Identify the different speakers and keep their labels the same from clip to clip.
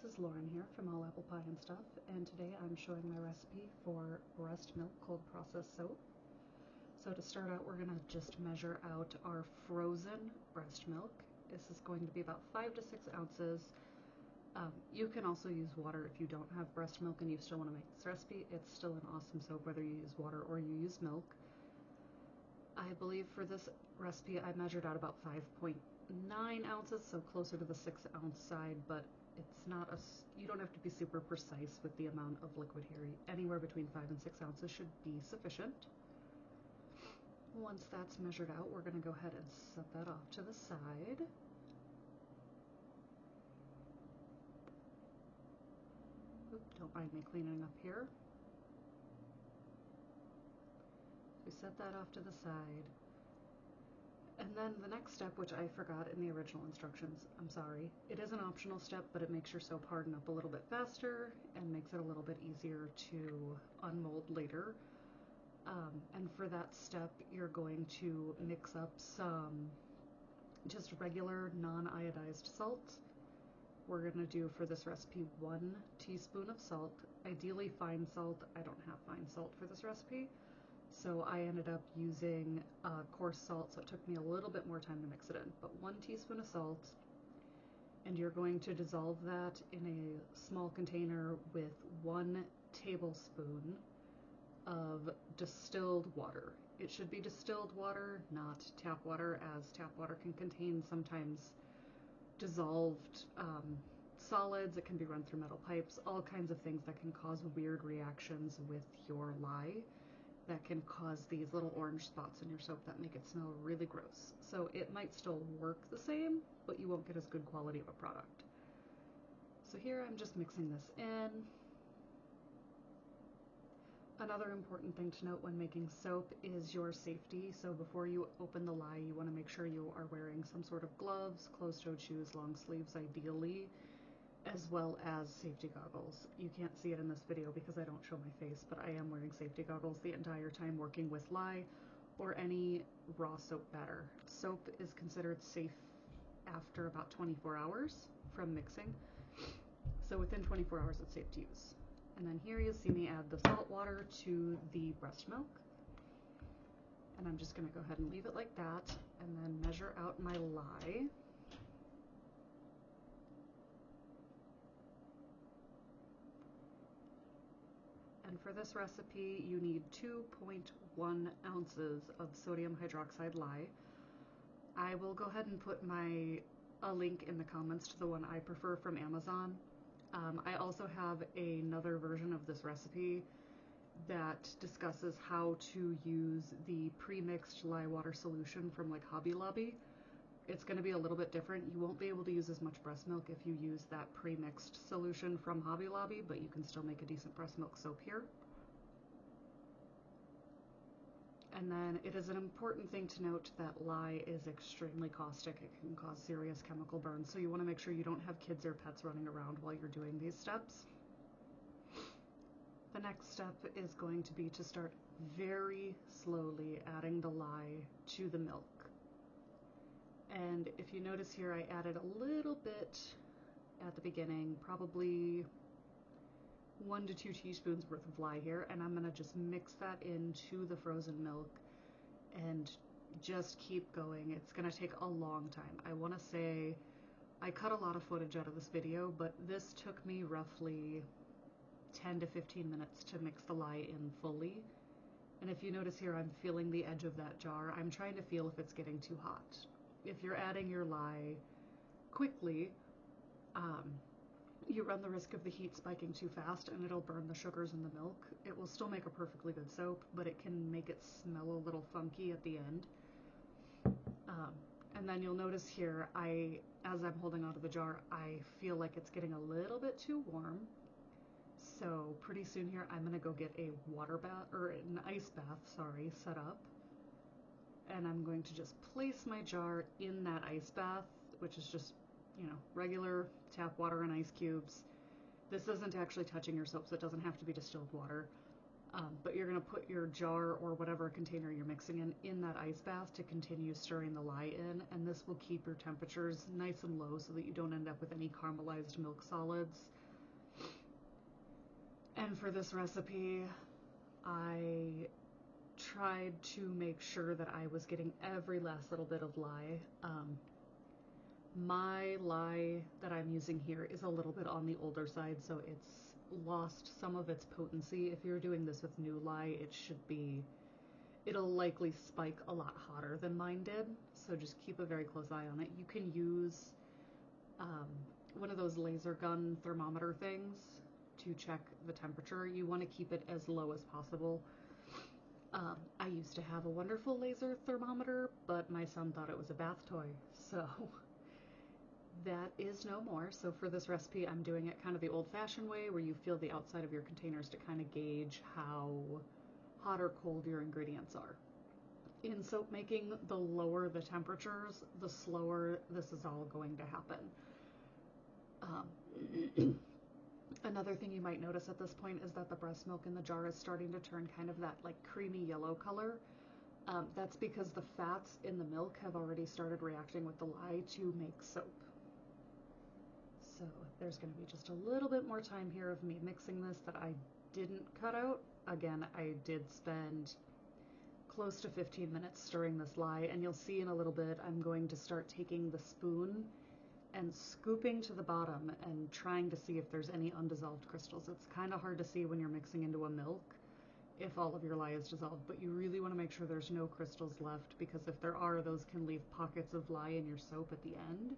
Speaker 1: this is Lauren here from All Apple Pie and Stuff, and today I'm showing my recipe for Breastmilk cold process soap. So to start out, we're going to just measure out our frozen breast milk. This is going to be about 5 to 6 ounces. You can also use water if you don't have breast milk and you still want to make this recipe. It's still an awesome soap whether you use water or you use milk. I believe for this recipe I measured out about 5.9 ounces, so closer to the 6 ounce side, but it's not you don't have to be super precise with the amount of liquid here. Anywhere between 5 and 6 ounces should be sufficient. Once that's measured out, we're going to go ahead and set that off to the side. Don't mind me cleaning up here. We set that off to the side. And then the next step, which I forgot in the original instructions, I'm sorry, it is an optional step, but it makes your soap harden up a little bit faster and makes it a little bit easier to unmold later. And for that step, you're going to mix up some just regular non-iodized salt. We're going to do for this recipe 1 teaspoon of salt, ideally fine salt. I don't have fine salt for this recipe, so I ended up using coarse salt, so it took me a little bit more time to mix it in. But 1 teaspoon of salt, and you're going to dissolve that in a small container with 1 tablespoon of distilled water. It should be distilled water, not tap water, as tap water can contain sometimes dissolved solids. It can be run through metal pipes, all kinds of things that can cause weird reactions with your lye that can cause these little orange spots in your soap that make it smell really gross. So it might still work the same, but you won't get as good quality of a product. So here I'm just mixing this in. Another important thing to note when making soap is your safety. So before you open the lye, you want to make sure you are wearing some sort of gloves, closed-toed shoes, long sleeves ideally, as well as safety goggles. You can't see it in this video because I don't show my face, but I am wearing safety goggles the entire time working with lye or any raw soap batter. Soap is considered safe after about 24 hours from mixing. So within 24 hours it's safe to use. And then here you see me add the salt water to the breast milk. And I'm just going to go ahead and leave it like that and then measure out my lye. And for this recipe, you need 2.1 ounces of sodium hydroxide lye. I will go ahead and put a link in the comments to the one I prefer from Amazon. I also have another version of this recipe that discusses how to use the pre-mixed lye water solution from like Hobby Lobby. It's going to be a little bit different. You won't be able to use as much breast milk if you use that pre-mixed solution from Hobby Lobby, but you can still make a decent breast milk soap here. And then it is an important thing to note that lye is extremely caustic. It can cause serious chemical burns, so you want to make sure you don't have kids or pets running around while you're doing these steps. The next step is going to be to start very slowly adding the lye to the milk. And if you notice here, I added a little bit at the beginning, probably 1 to 2 teaspoons worth of lye here, and I'm going to just mix that into the frozen milk and just keep going. It's going to take a long time. I want to say I cut a lot of footage out of this video, but this took me roughly 10 to 15 minutes to mix the lye in fully. And if you notice here, I'm feeling the edge of that jar. I'm trying to feel if it's getting too hot. If you're adding your lye quickly, you run the risk of the heat spiking too fast and it'll burn the sugars in the milk. It will still make a perfectly good soap, but it can make it smell a little funky at the end. And then you'll notice here, as I'm holding onto the jar, I feel like it's getting a little bit too warm. So pretty soon here, I'm gonna go get a water bath, or an ice bath, sorry, set up. And I'm going to just place my jar in that ice bath, which is just, you know, regular tap water and ice cubes. This isn't actually touching your soap, so it doesn't have to be distilled water. But you're going to put your jar or whatever container you're mixing in that ice bath to continue stirring the lye in, and this will keep your temperatures nice and low so that you don't end up with any caramelized milk solids. And for this recipe, I tried to make sure that I was getting every last little bit of lye. My lye that I'm using here is a little bit on the older side, so it's lost some of its potency. If you're doing this with new lye, it'll likely spike a lot hotter than mine did, so just keep a very close eye on it. You can use one of those laser gun thermometer things to check the temperature. You want to keep it as low as possible. I used to have a wonderful laser thermometer, but my son thought it was a bath toy, so that is no more. So for this recipe, I'm doing it kind of the old-fashioned way, where you feel the outside of your containers to kind of gauge how hot or cold your ingredients are. In soap making, the lower the temperatures, the slower this is all going to happen. Another thing you might notice at this point is that the breast milk in the jar is starting to turn kind of that like creamy yellow color. That's because the fats in the milk have already started reacting with the lye to make soap. So there's going to be just a little bit more time here of me mixing this that I didn't cut out. Again, I did spend close to 15 minutes stirring this lye, and you'll see in a little bit I'm going to start taking the spoon and scooping to the bottom and trying to see if there's any undissolved crystals. It's kind of hard to see when you're mixing into a milk if all of your lye is dissolved, but you really want to make sure there's no crystals left, because if there are, those can leave pockets of lye in your soap at the end.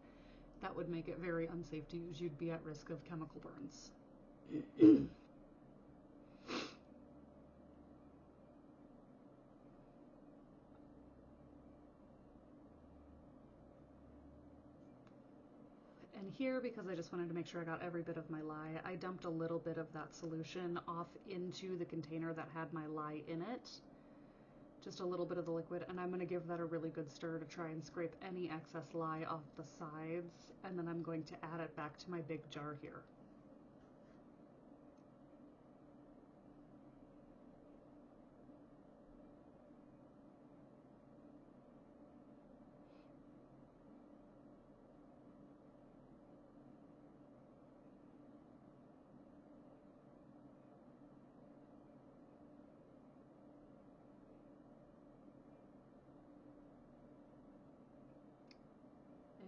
Speaker 1: That would make it very unsafe to use. You'd be at risk of chemical burns. And here, because I just wanted to make sure I got every bit of my lye, I dumped a little bit of that solution off into the container that had my lye in it. Just a little bit of the liquid, and I'm going to give that a really good stir to try and scrape any excess lye off the sides, and then I'm going to add it back to my big jar here.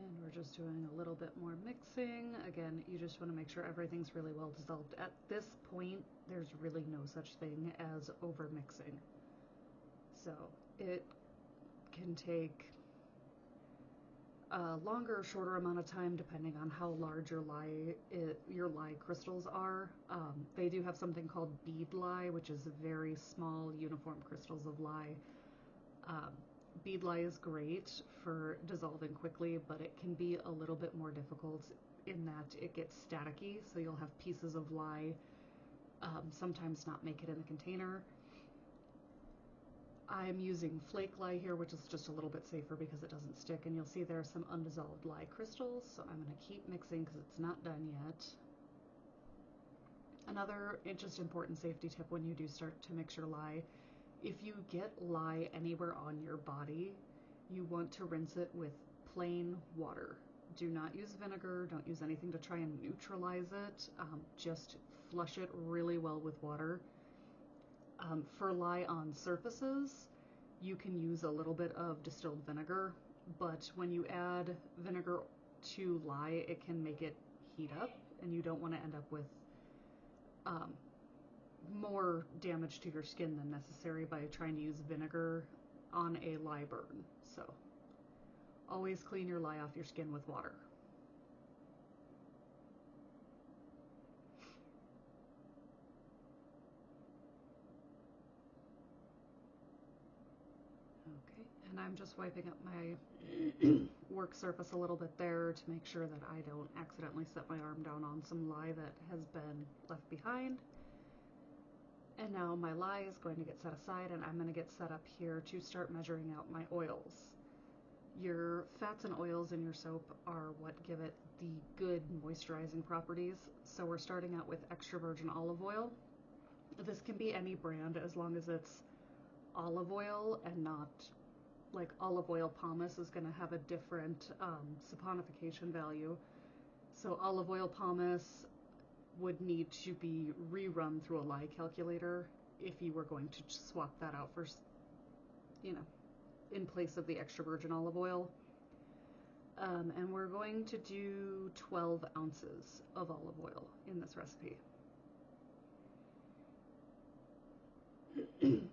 Speaker 1: And we're just doing a little bit more mixing. Again, you just want to make sure everything's really well dissolved. At this point, there's really no such thing as over mixing. So it can take a longer or shorter amount of time depending on how large your lye crystals are. They do have something called bead lye, which is very small uniform crystals of lye. Bead lye is great for dissolving quickly, but it can be a little bit more difficult in that it gets staticky, so you'll have pieces of lye sometimes not make it in the container. I'm using flake lye here, which is just a little bit safer because it doesn't stick, and you'll see there are some undissolved lye crystals, so I'm going to keep mixing because it's not done yet. Another just important safety tip when you do start to mix your lye: if you get lye anywhere on your body, you want to rinse it with plain water. Do not use vinegar, don't use anything to try and neutralize it, just flush it really well with water. For lye on surfaces, you can use a little bit of distilled vinegar, but when you add vinegar to lye, it can make it heat up, and you don't want to end up with more damage to your skin than necessary by trying to use vinegar on a lye burn. So always clean your lye off your skin with water. Okay, and I'm just wiping up my work surface a little bit there to make sure that I don't accidentally set my arm down on some lye that has been left behind. And now my lye is going to get set aside, and I'm going to get set up here to start measuring out my oils. Your fats and oils in your soap are what give it the good moisturizing properties. So we're starting out with extra virgin olive oil. This can be any brand as long as it's olive oil and not like olive oil pomace is going to have a different saponification value. So olive oil pomace would need to be rerun through a lye calculator if you were going to swap that out for, you know, in place of the extra virgin olive oil. And we're going to do 12 ounces of olive oil in this recipe. And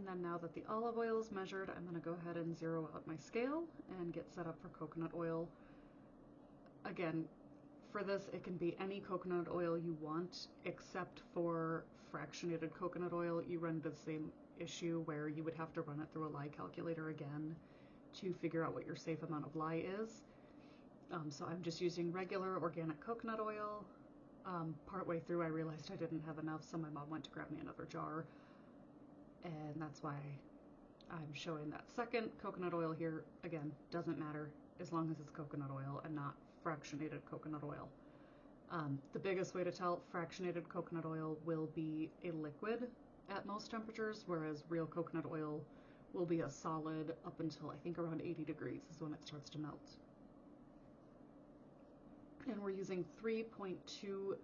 Speaker 1: then now that the olive oil is measured, I'm going to go ahead and zero out my scale and get set up for coconut oil. Again, for this, it can be any coconut oil you want, except for fractionated coconut oil. You run the same issue where you would have to run it through a lye calculator again to figure out what your safe amount of lye is. So I'm just using regular organic coconut oil. Partway through, I realized I didn't have enough, so my mom went to grab me another jar. And that's why I'm showing that second coconut oil here. Again, doesn't matter as long as it's coconut oil and not fractionated coconut oil. The biggest way to tell, fractionated coconut oil will be a liquid at most temperatures, whereas real coconut oil will be a solid up until I think around 80 degrees is when it starts to melt. And we're using 3.2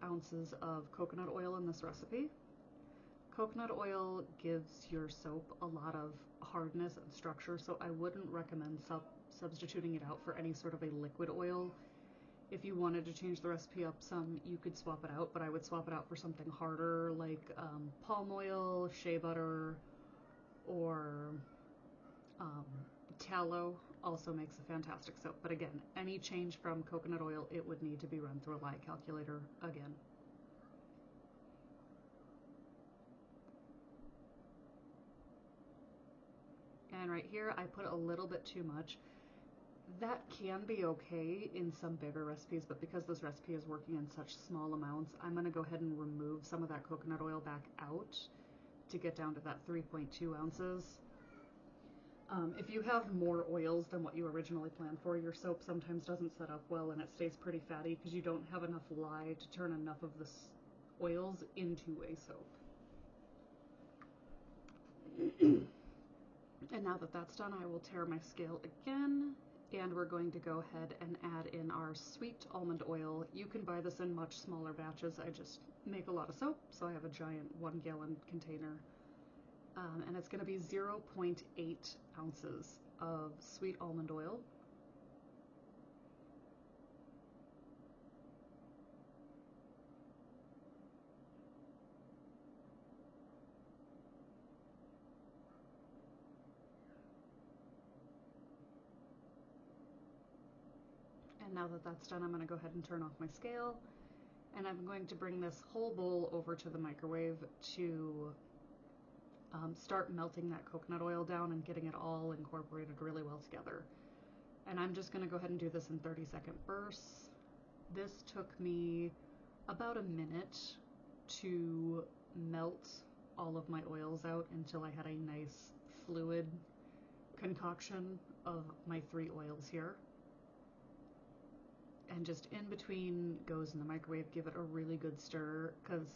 Speaker 1: ounces of coconut oil in this recipe. Coconut oil gives your soap a lot of hardness and structure, so I wouldn't recommend substituting it out for any sort of a liquid oil. If you wanted to change the recipe up some, you could swap it out, but I would swap it out for something harder like palm oil, shea butter, or tallow also makes a fantastic soap. But again, any change from coconut oil, it would need to be run through a lye calculator again. And right here, I put a little bit too much. That can be okay in some bigger recipes, but because this recipe is working in such small amounts, I'm going to go ahead and remove some of that coconut oil back out to get down to that 3.2 ounces. If you have more oils than what you originally planned for, your soap sometimes doesn't set up well and it stays pretty fatty because you don't have enough lye to turn enough of the oils into a soap. And now that that's done, I will tare my scale again, and we're going to go ahead and add in our sweet almond oil. You can buy this in much smaller batches. I just make a lot of soap, so I have a giant 1 gallon container. And it's going to be 0.8 ounces of sweet almond oil. And now that that's done, I'm going to go ahead and turn off my scale. And I'm going to bring this whole bowl over to the microwave to start melting that coconut oil down and getting it all incorporated really well together. And I'm just going to go ahead and do this in 30-second bursts. This took me about a minute to melt all of my oils out until I had a nice fluid concoction of my 3 oils here. And just in between goes in the microwave, give it a really good stir, because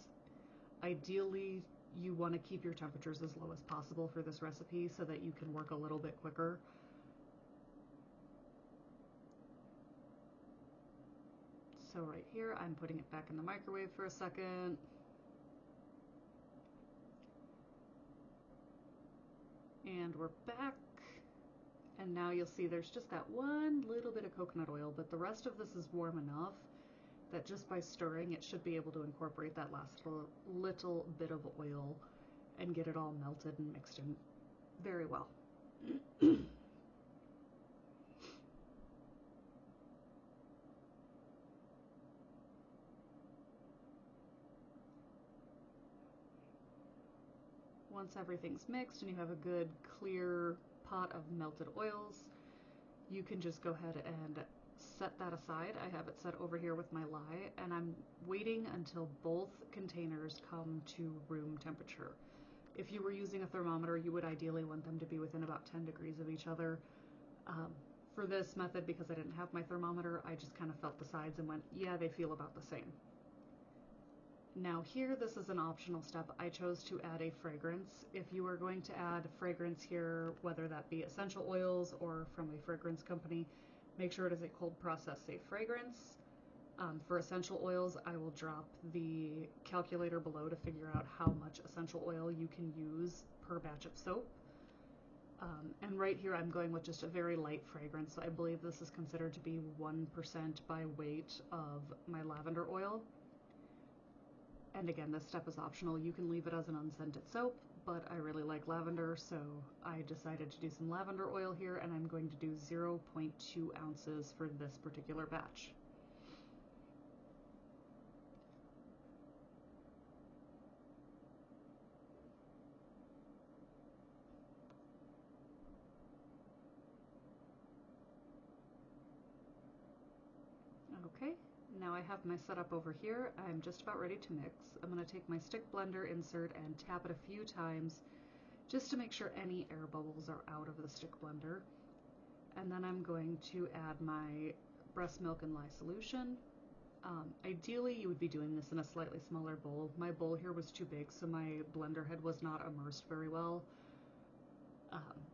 Speaker 1: ideally you want to keep your temperatures as low as possible for this recipe so that you can work a little bit quicker. So right here, I'm putting it back in the microwave for a second. And we're back. And now you'll see there's just that one little bit of coconut oil, but the rest of this is warm enough that just by stirring, it should be able to incorporate that last little bit of oil and get it all melted and mixed in very well. Once everything's mixed and you have a good clear pot of melted oils, you can just go ahead and set that aside. I have it set over here with my lye, and I'm waiting until both containers come to room temperature. If you were using a thermometer, you would ideally want them to be within about 10 degrees of each other. For this method, because I didn't have my thermometer, I just kind of felt the sides and went, yeah, they feel about the same. Now here, this is an optional step. I chose to add a fragrance. If you are going to add fragrance here, whether that be essential oils or from a fragrance company, make sure it is a cold process safe fragrance. For essential oils, I will drop the calculator below to figure out how much essential oil you can use per batch of soap. And right here I'm going with just a very light fragrance. So I believe this is considered to be 1% by weight of my lavender oil. And again, this step is optional. You can leave it as an unscented soap, but I really like lavender, so I decided to do some lavender oil here, and I'm going to do 0.2 ounces for this particular batch. Okay, now I have my setup over here. I'm just about ready to mix. I'm going to take my stick blender insert and tap it a few times just to make sure any air bubbles are out of the stick blender. And then I'm going to add my breast milk and lye solution. Ideally, you would be doing this in a slightly smaller bowl. My bowl here was too big, so my blender head was not immersed very well,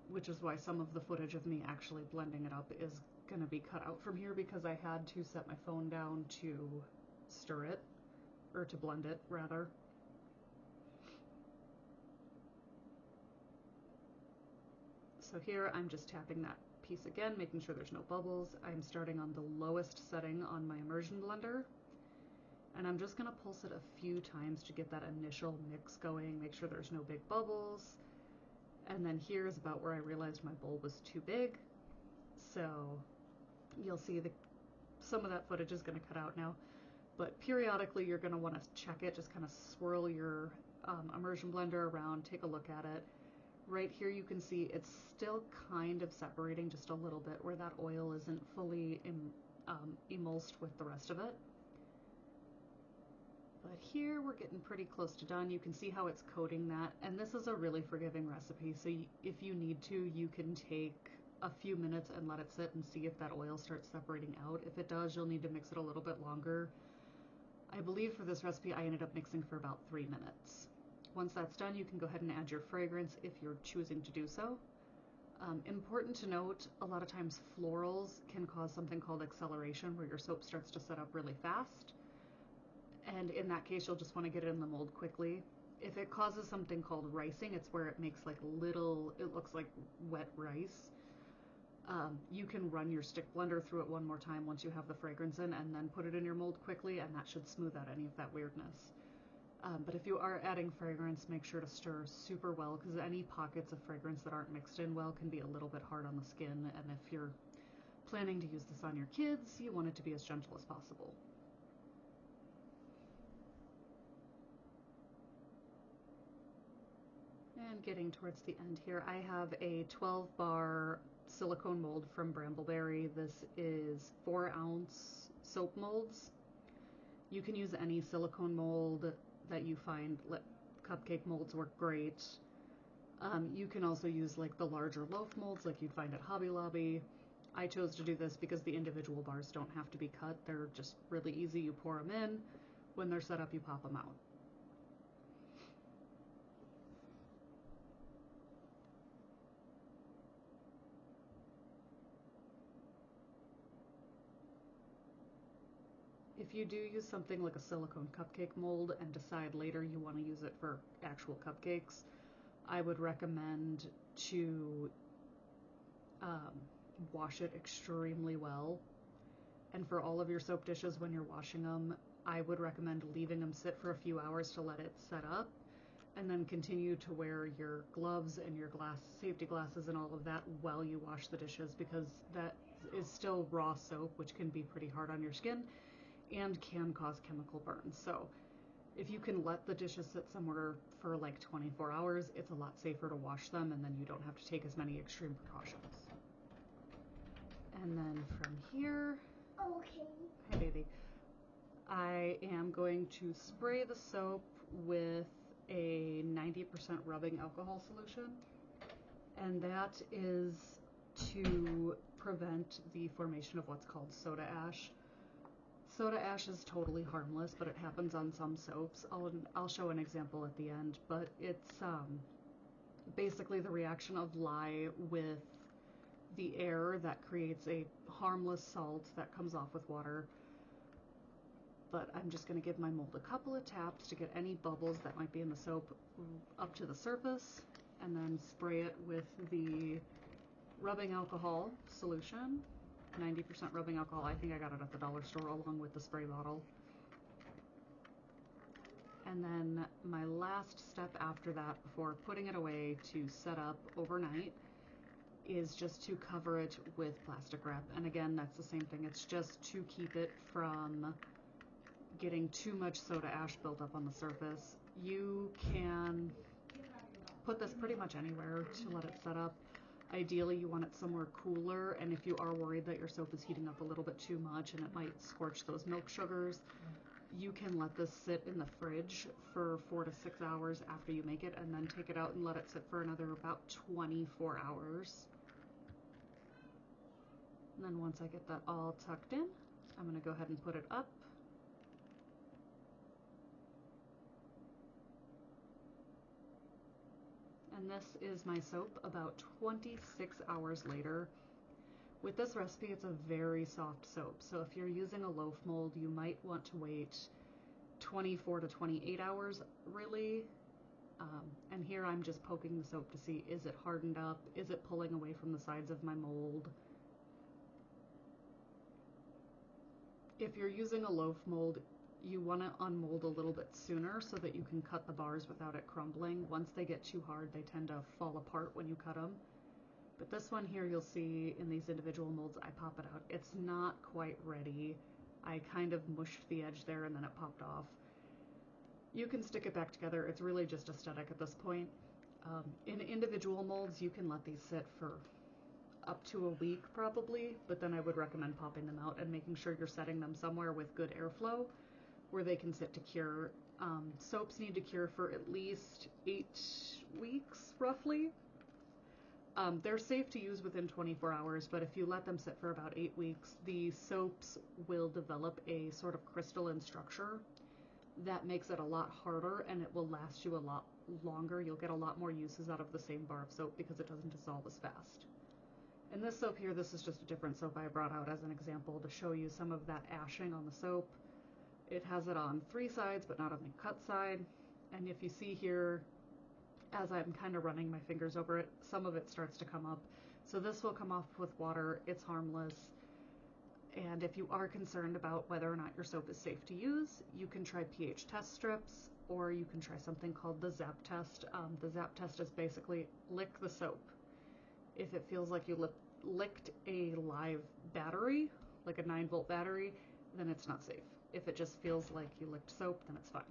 Speaker 1: which is why some of the footage of me actually blending it up is going to be cut out from here, because I had to set my phone down to stir it, or to blend it, rather. So here I'm just tapping that piece again, making sure there's no bubbles. I'm starting on the lowest setting on my immersion blender, and I'm just going to pulse it a few times to get that initial mix going, make sure there's no big bubbles. And then here's about where I realized my bowl was too big, so you'll see some of that footage is going to cut out now, but periodically you're going to want to check it, just kind of swirl your immersion blender around, take a look at it. Right here you can see it's still kind of separating just a little bit where that oil isn't fully emulsed with the rest of it. But here we're getting pretty close to done. You can see how it's coating that, and this is a really forgiving recipe, so if you need to, you can take a few minutes and let it sit and see if that oil starts separating out. If it does, you'll need to mix it a little bit longer. I believe for this recipe I ended up mixing for about 3 minutes. Once that's done, you can go ahead and add your fragrance if you're choosing to do so. Important to note, a lot of times florals can cause something called acceleration, where your soap starts to set up really fast. And in that case, you'll just want to get it in the mold quickly. If it causes something called ricing, it's where it makes like it looks like wet rice. You can run your stick blender through it one more time once you have the fragrance in, and then put it in your mold quickly, and that should smooth out any of that weirdness. But if you are adding fragrance, make sure to stir super well, because any pockets of fragrance that aren't mixed in well can be a little bit hard on the skin, and if you're planning to use this on your kids, you want it to be as gentle as possible. And getting towards the end here, I have a 12-bar silicone mold from Brambleberry. This is 4-ounce soap molds. You can use any silicone mold that you find. Cupcake molds work great. You can also use like the larger loaf molds like you'd find at Hobby Lobby. I chose to do this because the individual bars don't have to be cut. They're just really easy. You pour them in. When they're set up, you pop them out. If you do use something like a silicone cupcake mold and decide later you want to use it for actual cupcakes, I would recommend to wash it extremely well. And for all of your soap dishes, when you're washing them, I would recommend leaving them sit for a few hours to let it set up, and then continue to wear your gloves and your safety glasses and all of that while you wash the dishes, because that is still raw soap, which can be pretty hard on your skin and can cause chemical burns. So if you can let the dishes sit somewhere for like 24 hours, it's a lot safer to wash them, and then you don't have to take as many extreme precautions. And then from here,
Speaker 2: Okay.
Speaker 1: hi baby, I am going to spray the soap with a 90% rubbing alcohol solution, and that is to prevent the formation of what's called soda ash. Soda ash is totally harmless, but it happens on some soaps. I'll show an example at the end, but it's basically the reaction of lye with the air that creates a harmless salt that comes off with water. But I'm just going to give my mold a couple of taps to get any bubbles that might be in the soap up to the surface, and then spray it with the rubbing alcohol solution. 90% rubbing alcohol. I think I got it at the dollar store along with the spray bottle. And then my last step after that, before putting it away to set up overnight, is just to cover it with plastic wrap. And again, that's the same thing. It's just to keep it from getting too much soda ash built up on the surface. You can put this pretty much anywhere to let it set up. Ideally, you want it somewhere cooler, and if you are worried that your soap is heating up a little bit too much and it might scorch those milk sugars, you can let this sit in the fridge for 4 to 6 hours after you make it, and then take it out and let it sit for another about 24 hours. And then once I get that all tucked in, I'm going to go ahead and put it up. And this is my soap about 26 hours later. With this recipe, it's a very soft soap, so if you're using a loaf mold, you might want to wait 24 to 28 hours, really. And here I'm just poking the soap to see, is it hardened up? Is it pulling away from the sides of my mold? If you're using a loaf mold, you want to unmold a little bit sooner so that you can cut the bars without it crumbling. Once they get too hard, they tend to fall apart when you cut them. But this one here, you'll see in these individual molds, I pop it out. It's not quite ready. I kind of mushed the edge there and then it popped off. You can stick it back together. It's really just aesthetic at this point. In individual molds, you can let these sit for up to a week probably, but then I would recommend popping them out and making sure you're setting them somewhere with good airflow where they can sit to cure. Soaps need to cure for at least 8 weeks, roughly. They're safe to use within 24 hours, but if you let them sit for about 8 weeks, the soaps will develop a sort of crystalline structure that makes it a lot harder, and it will last you a lot longer. You'll get a lot more uses out of the same bar of soap because it doesn't dissolve as fast. In this soap here, this is just a different soap I brought out as an example to show you some of that ashing on the soap. It has it on 3 sides, but not on the cut side. And if you see here, as I'm kind of running my fingers over it, some of it starts to come up. So this will come off with water. It's harmless. And if you are concerned about whether or not your soap is safe to use, you can try pH test strips, or you can try something called the zap test. The zap test is basically lick the soap. If it feels like you licked a live battery, like a 9-volt battery, then it's not safe. If it just feels like you licked soap, then it's fine.